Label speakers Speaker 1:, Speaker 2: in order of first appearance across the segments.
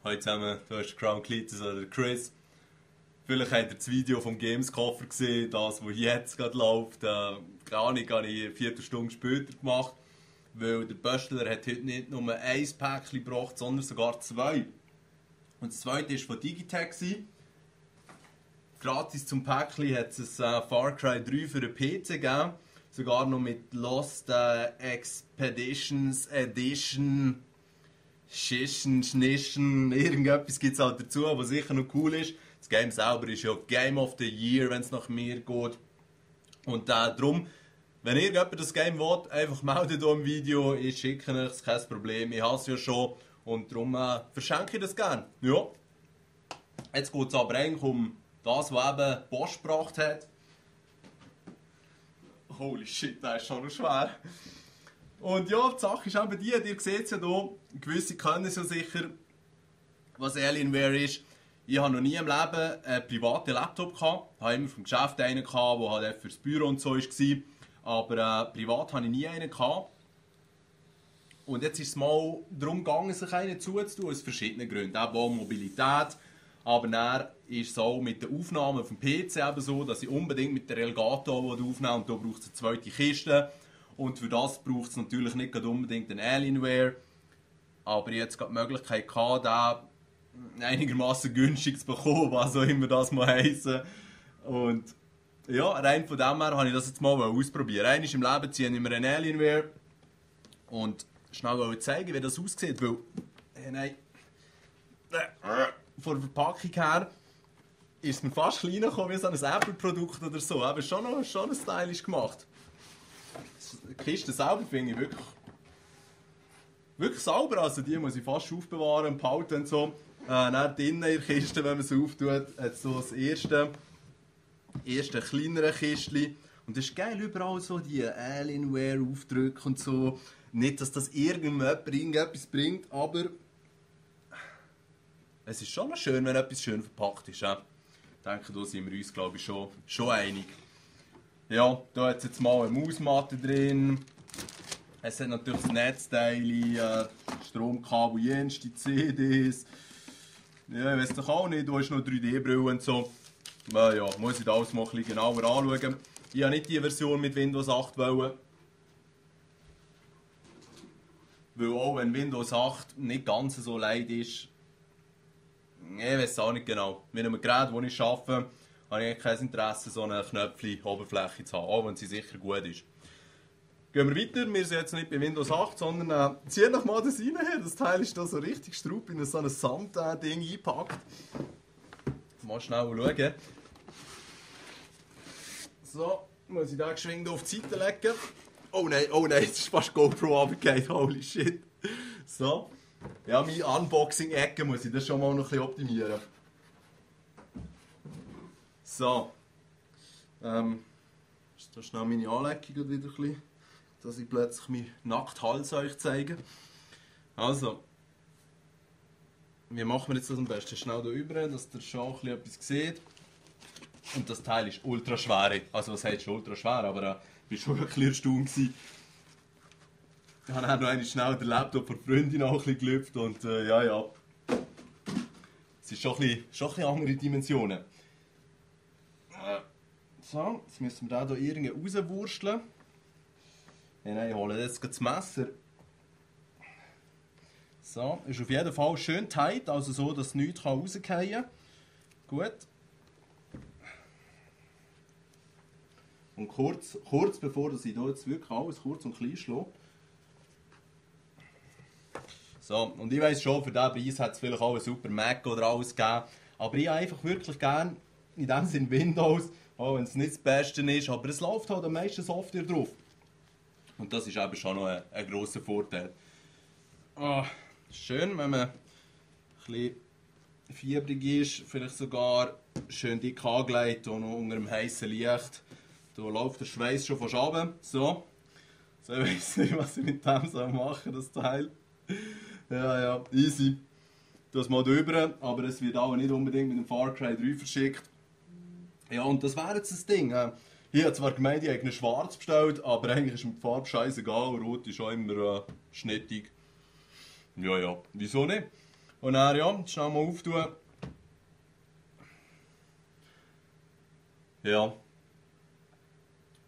Speaker 1: Hallo zusammen, du hast Crown Cletus oder Chris. Vielleicht habt ihr das Video vom Games-Koffer gesehen, das jetzt gerade läuft. Keine Ahnung, habe ich eine Viertelstunde später gemacht. Weil der Böstler hat heute nicht nur ein Päckchen gebracht, sondern sogar zwei. Und das zweite war von Digitech. Gratis zum Päckchen hat es ein Far Cry 3 für den PC gegeben. Sogar noch mit Lost Expeditions Edition. Schischen, Schnischen, irgendetwas gibt es halt dazu, was sicher noch cool ist. Das Game selber ist ja Game of the Year, wenn es nach mir geht. Und darum, wenn irgendjemand das Game will, einfach meldet hier im Video, ich schicke es, kein Problem, ich habe es ja schon. Und darum verschenke ich das gerne. Ja. Jetzt geht es aber eigentlich um das, was eben Post gebracht hat. Holy shit, das ist schon noch schwer. Und ja, die Sache ist eben die, ihr seht es ja hier, gewisse kennen es ja sicher, was Alienware ist. Ich habe noch nie im Leben einen privaten Laptop gehabt. Ich hatte immer vom Geschäft einen gehabt, der halt fürs Büro und so war. Aber privat hatte ich nie einen gehabt. Und jetzt ist es mal darum gegangen, sich einen zuzutun, aus verschiedenen Gründen. Eben auch Mobilität. Aber dann ist es auch mit der Aufnahme auf dem PC eben so, dass ich unbedingt mit der Elgato aufnehme. Und da braucht es eine zweite Kiste. Und für das braucht es natürlich nicht unbedingt einen Alienware. Aber ich hatte jetzt die Möglichkeit gehabt, den einigermaßen günstig zu bekommen, was auch immer das mal heissen. Und ja, rein von dem her habe ich das jetzt mal ausprobieren. Einmal im Leben ziehe ich mir einen Alienware und schnell zeigen, wie das aussieht. Weil, nein, von der Verpackung her ist es mir fast kleiner gekommen wie so ein Apple-Produkt oder so. Aber schon stylisch gemacht. Die Kiste selber finde ich wirklich sauber, also die muss ich fast aufbewahren und behalten und so. Dann drinnen in der Kiste, wenn man sie auftut, hat so das erste kleinere Kistchen. Und das ist geil, überall so die Alienware-Aufdrücke und so. Nicht, dass das irgendetwas bringt, aber es ist schon schön, wenn etwas schön verpackt ist. Ich denke, da sind wir uns, glaube ich, schon einig. Ja, da hat es jetzt mal eine Mausmatte drin. Es hat natürlich das Netzteil, Stromkabel, jenste CDs. Ja, ich weiß doch auch nicht, da ist noch 3D-Brille und so. Ja, muss ich das mal ein bisschen genauer anschauen. Ich habe nicht die Version mit Windows 8 wollen. Weil auch wenn Windows 8 nicht ganz so leid ist, ich weiß auch nicht genau. Mit einem Gerät, das ich arbeite, habe ich kein Interesse, so eine Knöpfchen-Oberfläche zu haben, auch wenn sie sicher gut ist. Gehen wir weiter, wir sind jetzt nicht bei Windows 8, sondern zieh doch mal das rein. Das Teil ist da so richtig strupp in so ein Samt-Ding eingepackt. Mal schnell schauen. So, muss ich da geschwind auf die Seite legen. Oh nein, jetzt ist fast GoPro runtergefallen, holy shit. So, ja, meine Unboxing-Ecke muss ich das schon mal noch ein bisschen optimieren. So, ist da schnell meine Anlegung wieder ein bisschen, dass ich plötzlich meinen nackten Hals euch zeige. Also, wie machen wir jetzt das am besten? Schnell hier rüber, dass ihr schon ein bisschen etwas seht. Und das Teil ist ultra schwer. Also was heißt schon ultra schwer, aber ich war schon ein bisschen erstaunt. Ich habe auch noch einmal schnell den Laptop von der Freundin auch ein bisschen gelüpft und ja. Es ist schon ein bisschen andere Dimensionen. So, jetzt müssen wir den hier irgendwie rauswursteln. Nein, ich hole jetzt das Messer. So, ist auf jeden Fall schön tight, also so, dass nichts rausfallen kann. Gut. Und kurz bevor ich hier jetzt wirklich alles kurz und klein schlage. So, und ich weiss schon, für diesen Preis hat es vielleicht auch einen super Mac oder alles gegeben. Aber ich habe einfach wirklich gerne, in dem Sinne Windows, auch wenn es nicht das Beste ist, aber es läuft halt am meisten Software drauf. Und das ist eben schon noch ein grosser Vorteil. Schön, wenn man ein bisschen fiebrig ist, vielleicht sogar schön dick angelegt und noch unter dem heißen Licht. Da läuft der Schweiß schon fast runter. So, ich weiss nicht, was ich mit dem machen soll, das Teil. Ja, easy. Das mal drüber, aber es wird auch nicht unbedingt mit dem Far Cry 3 verschickt. Ja, und das wäre jetzt das Ding. Ich habe zwar gemeint, ich habe schwarz bestellt, aber eigentlich ist mir die Farbe scheißegal. Rot ist auch immer schnittig. Ja, wieso nicht? Und dann, ja, schnell mal auftun. Ja.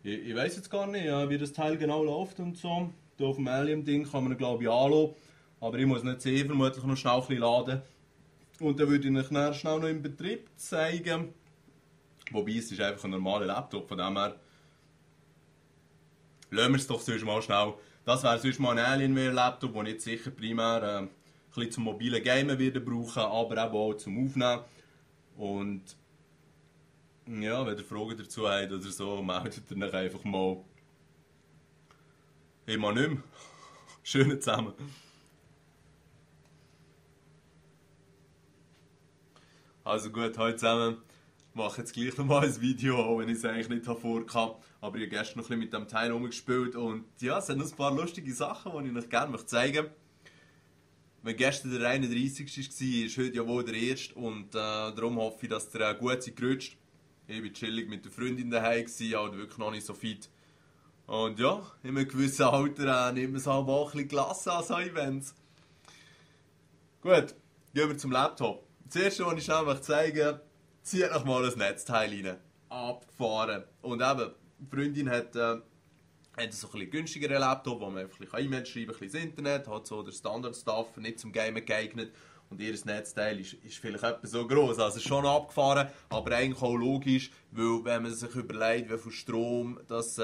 Speaker 1: Ich weiß jetzt gar nicht, wie das Teil genau läuft und so. Hier auf dem Alien-Ding kann man ihn, glaube ich, anschauen. Aber ich muss nicht sehen, vermutlich noch schnell ein bisschen laden. Und dann würde ich euch dann schnell noch im Betrieb zeigen. Wobei, es ist einfach ein normaler Laptop, von dem her lassen wir es doch sonst mal schnell. Das wäre sonst mal ein Alienware-Laptop, den ich jetzt sicher primär ein bisschen zum mobilen Gamen werde brauchen, aber eben auch zum Aufnehmen. Und ja, wenn ihr Fragen dazu habt oder so, meldet ihr euch einfach mal. Ich mal nicht mehr. Schön zusammen. Also gut, heute zusammen. Ich mache jetzt gleich nochmal ein Video, auch wenn ich es eigentlich nicht vorhatte. Aber ich habe gestern noch ein bisschen mit dem Teil rumgespielt und ja, es sind noch ein paar lustige Sachen, die ich euch gerne zeigen möchte. Wenn gestern der 31. war, ist heute ja wohl der 1. und darum hoffe ich, dass ihr gut seid gerutscht. Ich war chillig mit der Freundin daheim, aber wirklich noch nicht so fit. Und ja, in einem gewissen Alter nimmt man es halt auch ein bisschen gelassen an so Events. Gut, gehen wir zum Laptop. Das erste, was ich schnell zeigen möchte, zieht noch mal das Netzteil rein. Abgefahren. Und eben, die Freundin hat so ein bisschen günstigeren Laptop, wo man einfach ein bisschen E-Mail schreiben kann, ein bisschen ins Internet, hat so der Standard-Stuff, nicht zum Gamen geeignet. Und ihr Netzteil ist vielleicht etwa so gross, also schon abgefahren, aber eigentlich auch logisch, weil wenn man sich überlegt, wie viel Strom das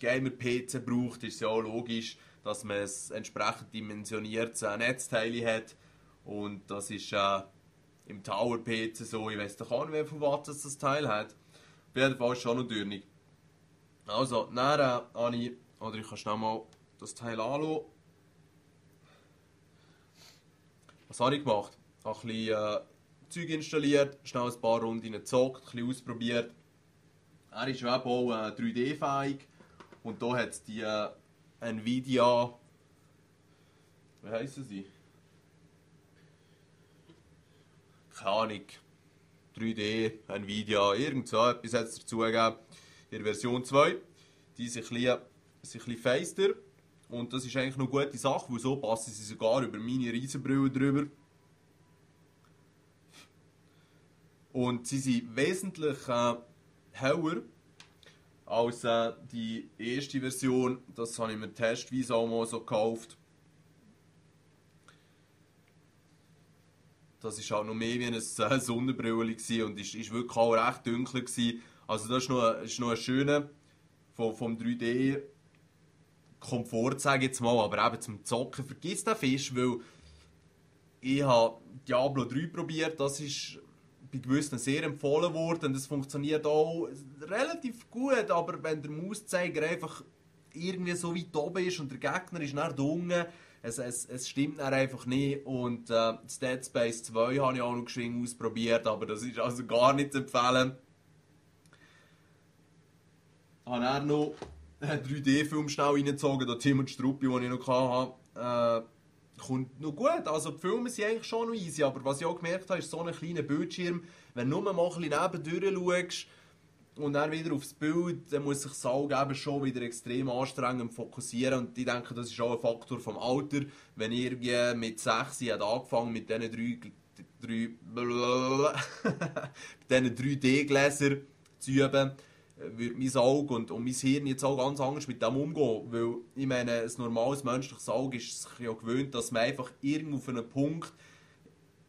Speaker 1: Gamer-PC braucht, ist es ja auch logisch, dass man ein entsprechend dimensioniertes Netzteil hat. Und das ist im Tower-PC so, ich weiss doch auch nicht, wie viel Watt das Teil hat. Auf jeden Fall ist es schon noch dünnig. Also, dann habe ich, oder ich kann schnell mal das Teil anschauen. Was habe ich gemacht? Ich habe ein bisschen Zeug installiert, schnell ein paar Runden gezockt, ein bisschen ausprobiert. Er ist ja auch 3D-fähig und hier hat es die Nvidia, wie heissen sie? Keine Ahnung, 3D, Nvidia, irgend so etwas hat es dazu gegeben. In der Version 2. Die sind ein bisschen feister. Und das ist eigentlich eine gute Sache, weil so passen sie sogar über meine Riesenbrille drüber. Und sie sind wesentlich heller als die erste Version. Das habe ich mir testweise auch mal so gekauft. Das war auch noch mehr wie eine Sonnenbrille und ist wirklich auch recht dunkel. Also das ist noch ein schöner vom 3D Komfort, sage ich jetzt mal, aber eben zum Zocken vergiss den Fisch, weil ich habe Diablo 3 probiert, das ist bei gewissen sehr empfohlen worden und das funktioniert auch relativ gut, aber wenn der Mauszeiger einfach irgendwie so weit oben ist und der Gegner ist nach unten, es stimmt dann einfach nicht. Und das Dead Space 2 habe ich auch noch geschwind ausprobiert, aber das ist also gar nicht zu empfehlen. Ich habe dann noch einen 3D-Film schnell reingezogen, den Tim und Struppi, den ich noch hatte. Kommt noch gut, also die Filme sind eigentlich schon noch easy, aber was ich auch gemerkt habe, ist so ein kleiner Bildschirm, wenn du nur mal ein bisschen nebendurch schaust und dann wieder aufs Bild, dann muss sich das Auge eben schon wieder extrem anstrengend fokussieren und ich denke, das ist auch ein Faktor vom Alter. Wenn ich irgendwie mit 6 angefangen mit diesen 3D-Gläsern zu üben, würde mein Auge und mein Hirn jetzt auch ganz anders mit dem umgehen. Weil, ich meine, ein normales menschliches Auge ist sich ja gewöhnt, dass man einfach irgendwo auf einen Punkt,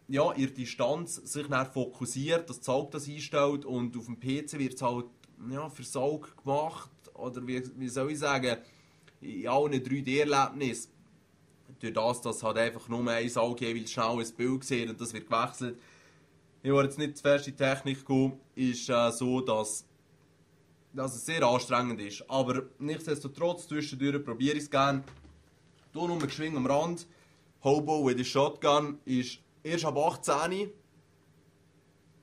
Speaker 1: ja, in der Distanz sich dann fokussiert, dass das Auge das einstellt und auf dem PC wird es halt ja, fürs Auge gemacht. Oder wie soll ich sagen, in allen 3D-Erlebnissen. Durch das, dass halt einfach nur ein Auge jeweils schnell ein Bild sieht und das wird gewechselt. Ich will jetzt nicht zu fest in die Technik gehen, ist so, dass es sehr anstrengend ist. Aber nichtsdestotrotz, zwischendurch probiere ich es gerne. Hier nur geschwingen am Rand. Hobo with a Shotgun ist erst ab 18.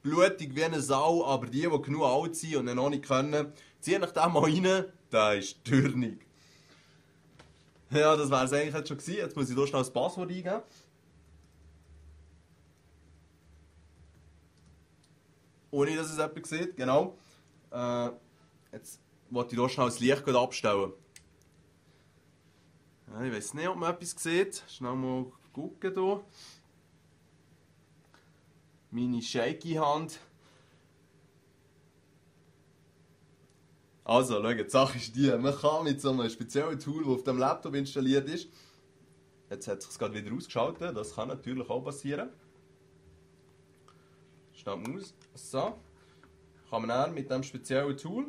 Speaker 1: Blutig wie eine Sau, aber die genug alt sind und noch nicht können, ziehen euch den mal rein. Der ist dürnig. Ja, das wäre es eigentlich jetzt schon gewesen. Jetzt muss ich hier schnell das Passwort eingeben. Ohne dass es jemand sieht, genau. Jetzt wollte ich hier schnell das Licht abstellen. Ja, ich weiß nicht, ob man etwas sieht. Schnell mal gucken hier. meine shaky Hand. Also, schau, die Sache ist die, man kann mit so einem speziellen Tool, das auf dem Laptop installiert ist, jetzt hat es sich gerade wieder ausgeschaltet, das kann natürlich auch passieren. Schnapp aus. So. Kann man dann mit diesem speziellen Tool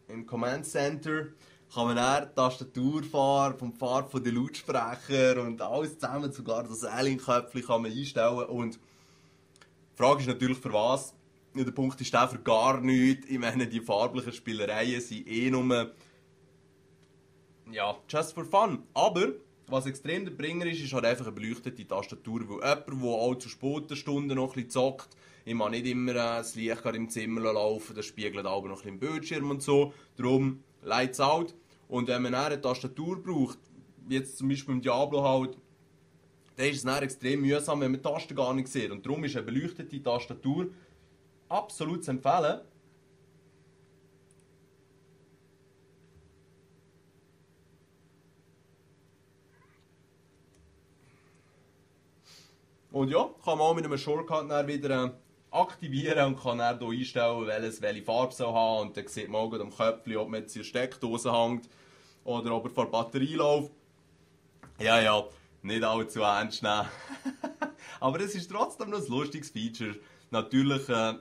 Speaker 1: im Command Center kann man dann die Tastatur fahren, vom Farb von den Lautsprecher und alles zusammen, sogar das Alien-Köpfchen kann man einstellen. Und die Frage ist natürlich für was. Ja, der Punkt ist der für gar nichts. Ich meine, die farblichen Spielereien sind eh nur ja, just for fun. Aber was extrem der Bringer ist, ist halt einfach eine beleuchtete Tastatur. Weil jemand, der auch zu späten Stunden noch ein bisschen zockt, ich mag nicht immer das Licht im Zimmer laufen, das spiegelt aber noch ein bisschen im Bildschirm und so. Darum Lights out. Und wenn man dann eine Tastatur braucht, wie jetzt zum Beispiel im Diablo halt, dann ist es dann extrem mühsam, wenn man die Tasten gar nicht sieht. Und darum ist eine beleuchtete Tastatur absolut zu empfehlen. Und ja, kann man auch mit einem Shortcut dann wieder aktivieren und kann dann hier einstellen, welche Farbe soll haben. Und dann sieht man auch am Köpfchen, ob man jetzt in der Steckdose hängt oder ob er vor der Batterie läuft. Ja, ja, nicht allzu ernst nehmen. Aber es ist trotzdem noch ein lustiges Feature. Natürlich, ja,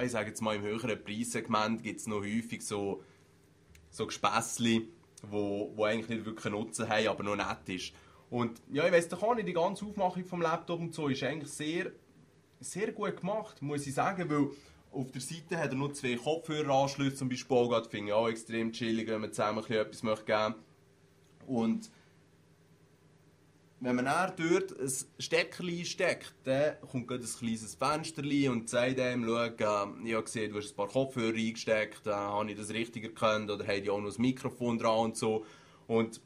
Speaker 1: ich sage jetzt mal, im höheren Preissegment gibt es noch häufig so Gespässli, wo eigentlich nicht wirklich einen Nutzen haben, aber noch nett ist. Und ja, ich weiss doch auch nicht, die ganze Aufmachung vom Laptop und so ist eigentlich sehr, sehr gut gemacht, muss ich sagen, weil auf der Seite hat er nur 2 Kopfhöreranschlüsse zum Beispiel auch, das finde ich auch extrem chillig, wenn man zusammen etwas geben möchte. Und wenn man dann dort ein Steckerchen steckt, dann kommt gerade ein kleines Fensterchen und sagt einem, schau, ich habe gesehen, du hast ein paar Kopfhörer eingesteckt, habe ich das richtig erkannt oder habe ich auch noch das Mikrofon dran und so. Und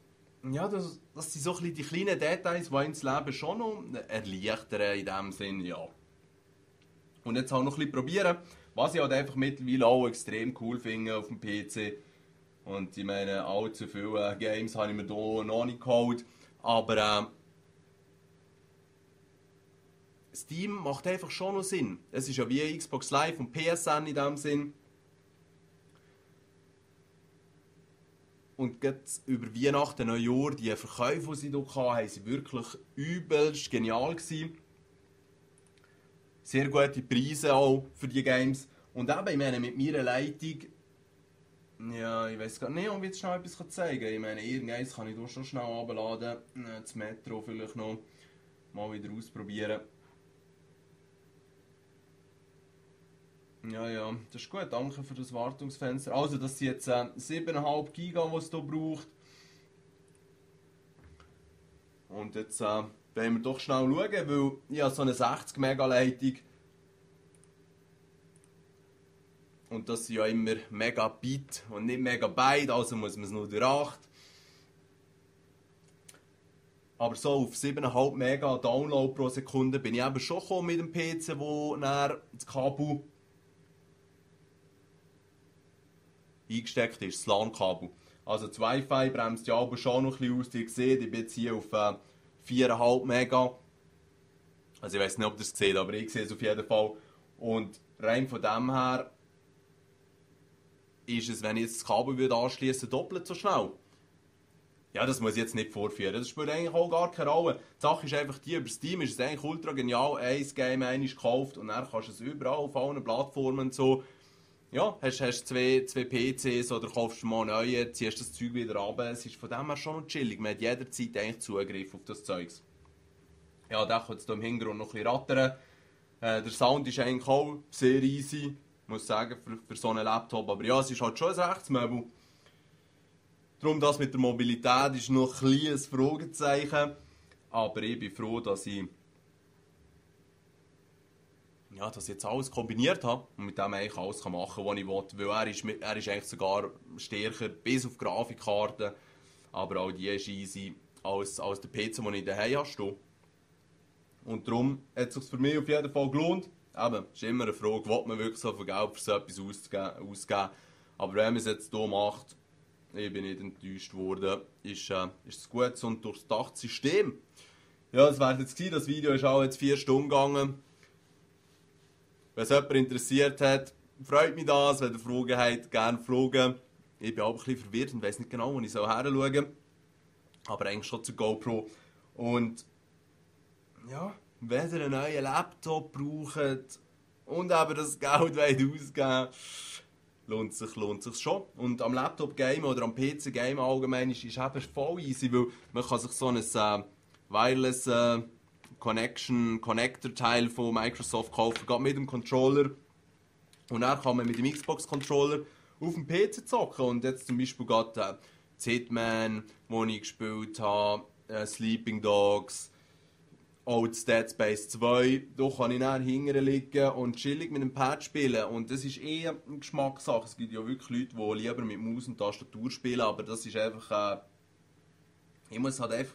Speaker 1: ja, das sind so ein bisschen die kleinen Details, die einem das Leben schon noch erleichtern in dem Sinn, ja. Und jetzt auch noch ein bisschen probieren, was ich halt einfach mittlerweile auch extrem cool finde auf dem PC. Und ich meine, allzu viele Games habe ich mir hier noch nicht geholt, aber Steam macht einfach schon noch Sinn. Es ist ja wie Xbox Live und PSN in dem Sinn. Und gerade über Weihnachten, Neujahr, die Verkäufe, die sie hier hatten, haben sie wirklich übelst genial gewesen. Sehr gute Preise auch für die Games. Und eben, ich meine, mit meiner Leitung, ja, ich weiß gar nicht, ob ich jetzt schnell etwas zeigen kann. Ich meine, irgendeins kann ich hier schon schnell runterladen. Das Metro vielleicht noch mal wieder ausprobieren. Ja, ja, das ist gut, danke für das Wartungsfenster. Also, das sind jetzt 7,5 Giga, die es hier braucht. Und jetzt wollen wir doch schnell schauen, weil ich habe so eine 60 Mega Leitung. Und das sind ja immer Megabit und nicht Megabyte, also muss man es nur durch 8. Aber so auf 7,5 Mega Download pro Sekunde bin ich eben schon gekommen mit dem PC, wo dann das Kabel eingesteckt ist, das LAN-Kabel. Also das Wi-Fi bremst ja aber schon noch ein bisschen aus. Ihr seht, ich bin jetzt hier auf 4,5 Mega. Also ich weiß nicht, ob ihr es seht, aber ich sehe es auf jeden Fall. Und rein von dem her ist es, wenn ich jetzt das Kabel anschließen würde, doppelt so schnell. Ja, das muss ich jetzt nicht vorführen. Das spielt eigentlich auch gar keine Rolle. Die Sache ist einfach die, über Steam ist es eigentlich ultra genial. Ein Game einmal gekauft und dann kannst du es überall auf allen Plattformen und so. Ja, hast zwei PCs oder kaufst du mal neue, ziehst das Zeug wieder runter. Es ist von dem her schon noch chillig. Man hat jederzeit eigentlich Zugriff auf das Zeugs. Ja, da kommt jetzt hier im Hintergrund noch ein bisschen rattern. Der Sound ist eigentlich auch sehr easy, muss ich sagen, für so einen Laptop. Aber ja, es ist halt schon ein Rechtsmöbel. Darum das mit der Mobilität ist noch ein kleines Fragezeichen. Aber ich bin froh, dass ich jetzt alles kombiniert habe und mit dem eigentlich alles machen kann, was ich will. Weil er ist eigentlich sogar stärker, bis auf die Grafikkarte. Aber auch die ist easy als der PC, den ich daheim habe. Und darum hat es sich für mich auf jeden Fall gelohnt. Eben, ist immer eine Frage, will man wirklich so viel Geld für so etwas ausgeben. Aber wenn man es jetzt hier macht, ich bin nicht enttäuscht worden, ist ein gutes und durchdachtes System. Ja, das wäre jetzt gewesen. Das Video ist auch jetzt 4 Stunden gegangen. Wenn es jemand interessiert hat, freut mich das. Wenn ihr Fragen habt, gerne fragen. Ich bin auch ein bisschen verwirrt und weiss nicht genau, wo ich hinschauen soll. Aber eigentlich schon zur GoPro. Und ja, wenn ihr einen neuen Laptop braucht und eben das Geld ausgeben wollt, lohnt sich schon. Und am Laptop gamen oder am PC gamen allgemein ist eben voll easy, weil man kann sich so ein Wireless Connector Teil von Microsoft kaufen, geht mit dem Controller. Und dann kann man mit dem Xbox Controller auf dem PC zocken. Und jetzt zum Beispiel gerade Hitman, den ich gespielt habe, Sleeping Dogs, auch Dead Space 2. Da kann ich dann hinten liegen und chillig mit dem Pad spielen. Und das ist eher eine Geschmackssache. Es gibt ja wirklich Leute, die lieber mit Maus und Tastatur spielen, aber das ist einfach... ich muss halt einfach...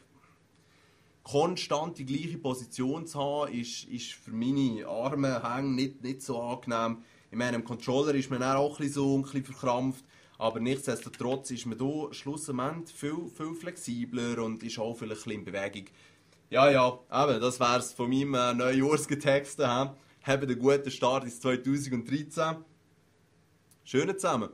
Speaker 1: konstant die gleiche Position zu haben, ist für meine Arme, Hänge nicht so angenehm. Ich meine, im Controller ist man dann auch ein bisschen verkrampft, aber nichtsdestotrotz ist man hier schlussendlich viel flexibler und ist auch vielleicht ein bisschen in Bewegung. Ja, eben, das wäre es von meinem Neujahrsgetext. Habt einen guten Start ins 2013. Schönen zusammen!